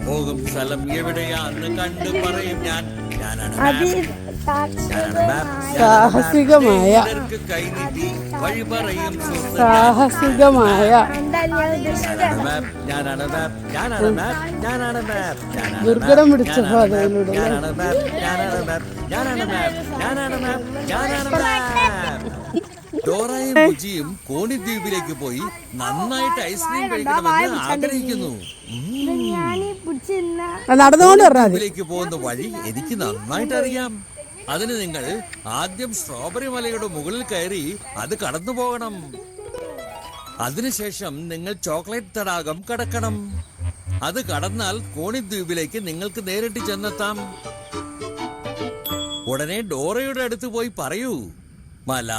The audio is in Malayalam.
പോകും സ്ഥലം എവിടെയാന്ന് കണ്ടു പറയും ഞാൻ. ഞാനാണ് സാഹസികമായ കൈനീട്ടി വഴി പറയും സാഹസികമായ ദുർഘടം പിടിച്ച പാതയിലൂടെ ഡോറയും ബുജിയും കോണിദ്വീപിലേക്ക് പോയി നന്നായിട്ട് ഐസ്ക്രീം കഴിക്കണമെന്ന് ആഗ്രഹിക്കുന്നു. നടന്നുകൊണ്ട് പറഞ്ഞാൽ ദ്വീപിലേക്ക് പോകുന്ന വഴി എനിക്ക് നന്നായിട്ട് അറിയാം. അതിന് നിങ്ങൾ ആദ്യം സ്ട്രോബെറി മലയുടെ മുകളിൽ കയറി അത് കടന്നു പോകണം. അതിനുശേഷം നിങ്ങൾ ചോക്ലേറ്റ് തടാകം കടക്കണം. അത് കടന്നാൽ കോണിദ്വീപിലേക്ക് നിങ്ങൾക്ക് നേരിട്ട് ചെന്നെത്താം. ഉടനെ ഡോറയുടെ അടുത്ത് പോയി പറയൂ, മല